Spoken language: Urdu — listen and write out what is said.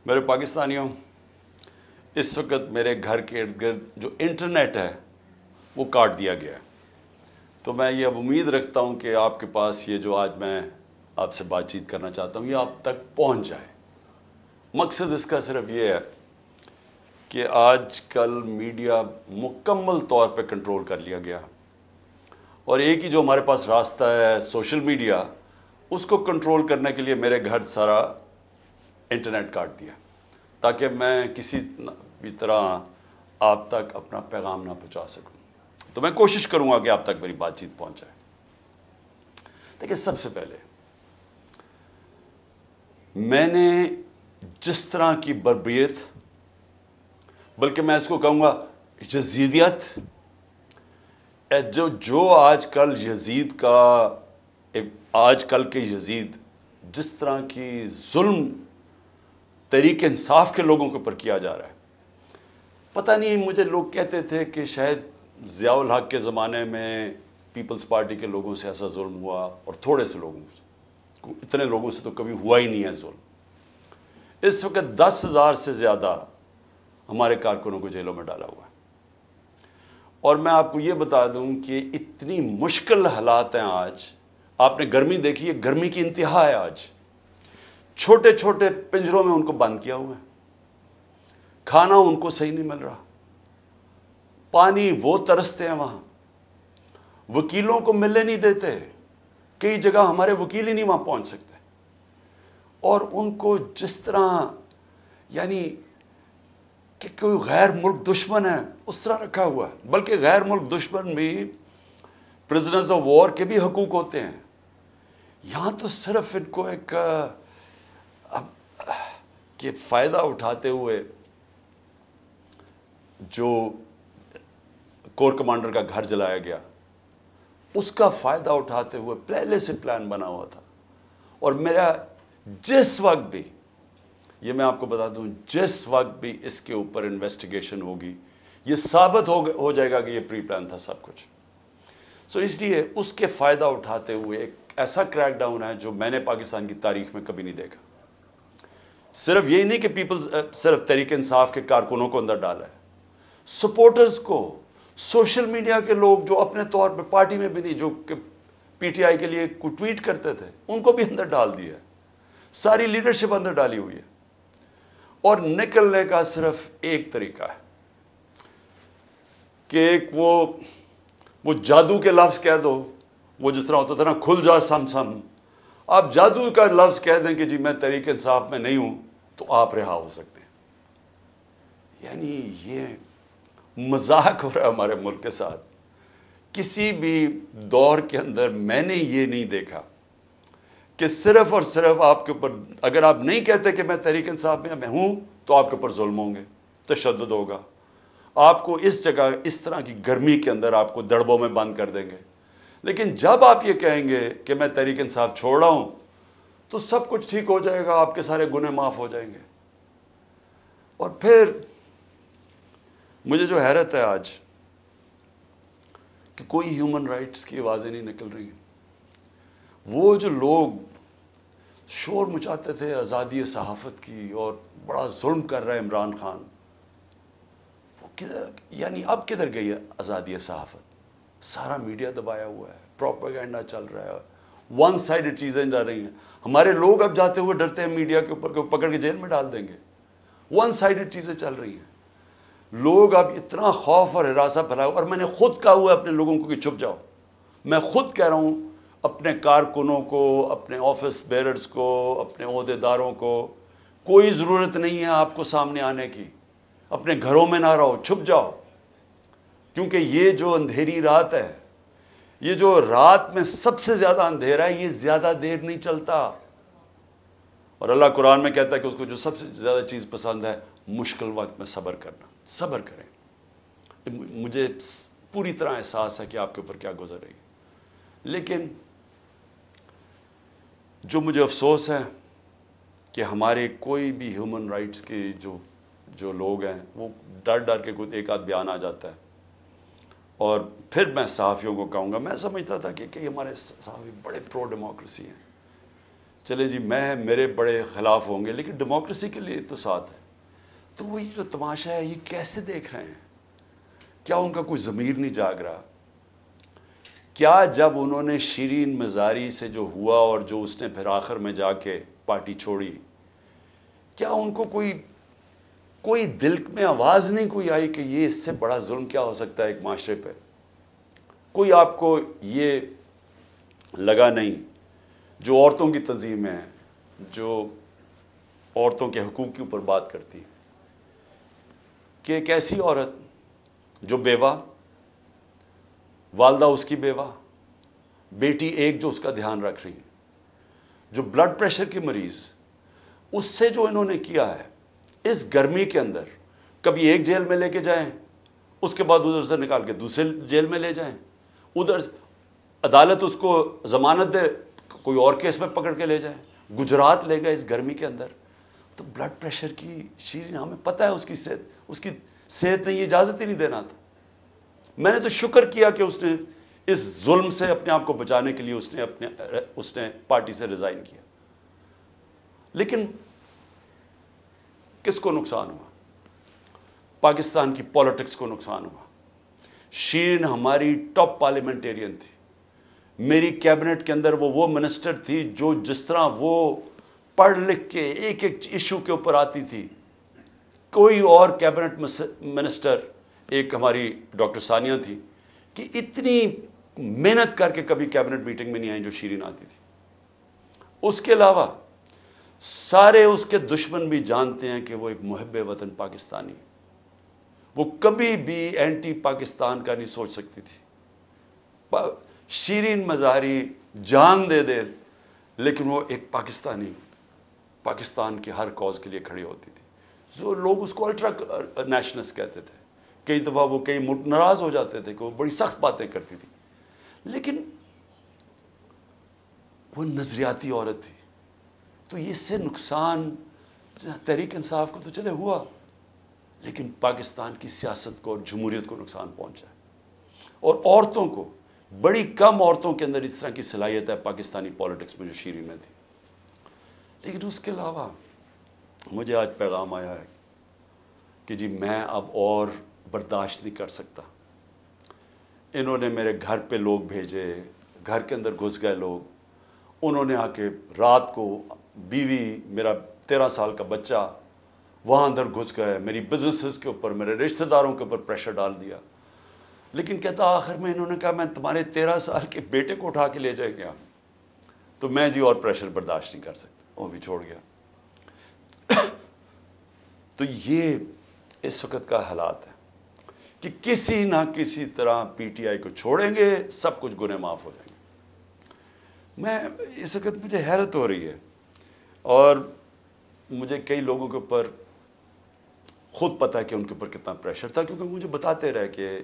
میرے پاکستانیوں، اس وقت میرے گھر کے ارد گرد جو انٹرنیٹ ہے وہ کاٹ دیا گیا ہے۔ تو میں یہ اب امید رکھتا ہوں کہ آپ کے پاس یہ جو آج میں آپ سے بات چیت کرنا چاہتا ہوں یہ آپ تک پہنچ جائے۔ مقصد اس کا صرف یہ ہے کہ آج کل میڈیا مکمل طور پہ کنٹرول کر لیا گیا، اور ایک ہی جو ہمارے پاس راستہ ہے سوشل میڈیا، اس کو کنٹرول کرنے کے لیے میرے گھر سارا انٹرنیٹ کاٹ دیا تاکہ میں کسی بھی طرح آپ تک اپنا پیغام نہ پہنچا سکوں۔ تو میں کوشش کروں گا کہ آپ تک میری بات چیت پہنچ جائے۔ دیکھیں، سب سے پہلے میں نے جس طرح کی بربریت، بلکہ میں اس کو کہوں گا یزیدیت، جو آج کل یزید کا، آج کل کے یزید جس طرح کی ظلم تحریک انصاف کے لوگوں کے اوپر کیا جا رہا ہے، پتہ نہیں، مجھے لوگ کہتے تھے کہ شاید ضیاء الحق کے زمانے میں پیپلز پارٹی کے لوگوں سے ایسا ظلم ہوا، اور تھوڑے سے لوگوں سے، اتنے لوگوں سے تو کبھی ہوا ہی نہیں ہے ظلم۔ اس وقت 10,000 سے زیادہ ہمارے کارکنوں کو جیلوں میں ڈالا ہوا ہے، اور میں آپ کو یہ بتا دوں کہ اتنی مشکل حالات ہیں آج۔ آپ نے گرمی دیکھی ہے، گرمی کی انتہا ہے آج۔ چھوٹے چھوٹے پنجروں میں ان کو بند کیا ہوا ہے، کھانا ان کو صحیح نہیں مل رہا، پانی وہ ترستے ہیں وہاں، وکیلوں کو ملنے نہیں دیتے، کئی جگہ ہمارے وکیل ہی نہیں وہاں پہنچ سکتے، اور ان کو جس طرح یعنی کہ کوئی غیر ملک دشمن ہے اس طرح رکھا ہوا ہے۔ بلکہ غیر ملک دشمن بھی پرزنرز آف وار کے بھی حقوق ہوتے ہیں۔ یہاں تو صرف ان کو ایک کہ فائدہ اٹھاتے ہوئے جو کور کمانڈر کا گھر جلایا گیا، اس کا فائدہ اٹھاتے ہوئے پہلے سے پلان بنا ہوا تھا۔ اور میرا جس وقت بھی، یہ میں آپ کو بتا دوں، جس وقت بھی اس کے اوپر انویسٹیگیشن ہوگی، یہ ثابت ہو جائے گا کہ یہ پری پلان تھا سب کچھ۔ سو اس لیے اس کے فائدہ اٹھاتے ہوئے ایک ایسا کریک ڈاؤن ہے جو میں نے پاکستان کی تاریخ میں کبھی نہیں دیکھا۔ صرف یہی نہیں کہ صرف تحریک انصاف کے کارکنوں کو اندر ڈالا ہے، سپورٹرز کو، سوشل میڈیا کے لوگ جو اپنے طور پہ پارٹی میں بھی نہیں، جو کہ پی ٹی آئی کے لیے ٹویٹ کرتے تھے، ان کو بھی اندر ڈال دیا ہے، ساری لیڈرشپ اندر ڈالی ہوئی ہے۔ اور نکلنے کا صرف ایک طریقہ ہے کہ ایک وہ جادو کے لفظ کہہ دو، وہ جس طرح ہوتا تھا نا، کھل جا سم سم، آپ جادو کا لفظ کہہ دیں کہ جی میں تحریک انصاف میں نہیں ہوں، تو آپ رہا ہو سکتے ہیں۔ یعنی یہ مذاق ہو رہا ہے ہمارے ملک کے ساتھ۔ کسی بھی دور کے اندر میں نے یہ نہیں دیکھا کہ صرف اور صرف آپ کے اوپر، اگر آپ نہیں کہتے کہ میں تحریک انصاف میں ہوں، تو آپ کے اوپر ظلم ہوں گے، تشدد ہوگا، آپ کو اس جگہ اس طرح کی گرمی کے اندر آپ کو دڑبوں میں بند کر دیں گے۔ لیکن جب آپ یہ کہیں گے کہ میں تحریک انصاف چھوڑ رہا ہوں، تو سب کچھ ٹھیک ہو جائے گا، آپ کے سارے گناہ معاف ہو جائیں گے۔ اور پھر مجھے جو حیرت ہے آج کہ کوئی ہیومن رائٹس کی آوازیں نہیں نکل رہی ہیں۔ وہ جو لوگ شور مچاتے تھے آزادی صحافت کی اور بڑا ظلم کر رہا ہے عمران خان، وہ یعنی اب کدھر گئی ہے آزادی صحافت؟ سارا میڈیا دبایا ہوا ہے، پروپیگنڈا چل رہا ہے، ون سائیڈڈ چیزیں جا رہی ہیں۔ ہمارے لوگ اب جاتے ہوئے ڈرتے ہیں میڈیا کے اوپر کہ پکڑ کے جیل میں ڈال دیں گے۔ ون سائیڈڈ چیزیں چل رہی ہیں، لوگ اب اتنا خوف اور ہراسہ پھیلایا، اور میں نے خود کہا ہوا ہے اپنے لوگوں کو کہ چھپ جاؤ۔ میں خود کہہ رہا ہوں اپنے کارکنوں کو، اپنے آفس بیررز کو، اپنے عہدیداروں کو، کوئی ضرورت نہیں ہے آپ کو سامنے آنے کی، اپنے گھروں میں نہ رہو، چھپ جاؤ، کیونکہ یہ جو اندھیری رات ہے، یہ جو رات میں سب سے زیادہ اندھیرا ہے، یہ زیادہ دیر نہیں چلتا۔ اور اللہ قرآن میں کہتا ہے کہ اس کو جو سب سے زیادہ چیز پسند ہے، مشکل وقت میں صبر کرنا۔ صبر کریں۔ مجھے پوری طرح احساس ہے کہ آپ کے اوپر کیا گزر رہی ہے، لیکن جو مجھے افسوس ہے کہ ہمارے کوئی بھی ہیومن رائٹس کے جو لوگ ہیں، وہ ڈر ڈر کے ایک آدھ بیان آ جاتا ہے، اور پھر میں صحافیوں کو کہوں گا، میں سمجھتا تھا کہ ہمارے صحافی بڑے پرو ڈیموکریسی ہیں، چلے جی میرے بڑے خلاف ہوں گے لیکن ڈیموکریسی کے لیے تو ساتھ ہے. تو وہ یہ جو تماشا ہے یہ کیسے دیکھ رہے ہیں؟ کیا ان کا کوئی ضمیر نہیں جاگ رہا؟ کیا جب انہوں نے شیرین مزاری سے جو ہوا اور جو اس نے پھر آخر میں جا کے پارٹی چھوڑی، کیا ان کو کوئی دل میں آواز نہیں کوئی آئی کہ یہ اس سے بڑا ظلم کیا ہو سکتا ہے ایک معاشرے پہ؟ کوئی آپ کو یہ لگا نہیں؟ جو عورتوں کی تنظیم ہے، جو عورتوں کے حقوق کے اوپر بات کرتی، کہ ایک ایسی عورت جو بیوہ، والدہ اس کی بیوہ، بیٹی ایک جو اس کا دھیان رکھ رہی، جو بلڈ پریشر کی مریض، اس سے جو انہوں نے کیا ہے اس گرمی کے اندر، کبھی ایک جیل میں لے کے جائیں، اس کے بعد ادھر سے نکال کے دوسرے جیل میں لے جائیں، ادھر عدالت اس کو ضمانت دے، کوئی اور کیس میں پکڑ کے لے جائیں، گجرات لے گئے اس گرمی کے اندر. تو بلڈ پریشر کی شیرین، ہمیں پتہ ہے اس کی صحت نے یہ اجازت ہی نہیں دینا تھا. میں نے تو شکر کیا کہ اس نے اس ظلم سے اپنے آپ کو بچانے کے لیے اس نے پارٹی سے ریزائن کیا. لیکن کس کو نقصان ہوا؟ پاکستان کی پالیٹکس کو نقصان ہوا. شیرین ہماری ٹاپ پارلیمنٹیرین تھی. میری کیبنٹ کے اندر وہ منسٹر تھی جو جس طرح وہ پڑھ لکھ کے ایک ایک ایشو کے اوپر آتی تھی، کوئی اور کیبنٹ منسٹر، ایک ہماری ڈاکٹر ثانیہ تھی کہ اتنی محنت کر کے کبھی کیبنٹ میٹنگ میں نہیں آئی جو شیرین آتی تھی. اس کے علاوہ سارے اس کے دشمن بھی جانتے ہیں کہ وہ ایک محب وطن پاکستانی، وہ کبھی بھی اینٹی پاکستان کا نہیں سوچ سکتی تھی. شیرین مظہری جان دے دے لیکن وہ ایک پاکستانی، پاکستان کے ہر کاز کے لیے کھڑی ہوتی تھی. جو لوگ اس کو الٹرا نیشنلسٹ کہتے تھے، کئی دفعہ وہ کئی ناراض ہو جاتے تھے کہ وہ بڑی سخت باتیں کرتی تھی، لیکن وہ نظریاتی عورت تھی. تو اس سے نقصان تحریک انصاف کو تو چلے ہوا، لیکن پاکستان کی سیاست کو اور جمہوریت کو نقصان پہنچا. اور عورتوں کو، بڑی کم عورتوں کے اندر اس طرح کی صلاحیت ہے پاکستانی پالیٹکس میں جو شیرین میں تھی. لیکن اس کے علاوہ مجھے آج پیغام آیا ہے کہ جی میں اب اور برداشت نہیں کر سکتا. انہوں نے میرے گھر پہ لوگ بھیجے، گھر کے اندر گھس گئے لوگ، انہوں نے آ کے رات کو بیوی، میرا 13 سال کا بچہ وہاں اندر گھس گئے، میری بزنسز کے اوپر، میرے رشتہ داروں کے اوپر پریشر ڈال دیا. لیکن کہتا آخر میں انہوں نے کہا میں تمہارے 13 سال کے بیٹے کو اٹھا کے لے جائیں گے. تو میں جی اور پریشر برداشت نہیں کر سکتا، وہ بھی چھوڑ گیا. تو یہ اس وقت کا حالات ہے کہ کسی نہ کسی طرح پی ٹی آئی کو چھوڑیں گے، سب کچھ گناہ معاف ہو جائیں گے. میں اس وقت مجھے حیرت ہو رہی ہے، اور مجھے کئی لوگوں کے اوپر خود پتا ہے کہ ان کے اوپر کتنا پریشر تھا، کیونکہ مجھے بتاتے رہے کہ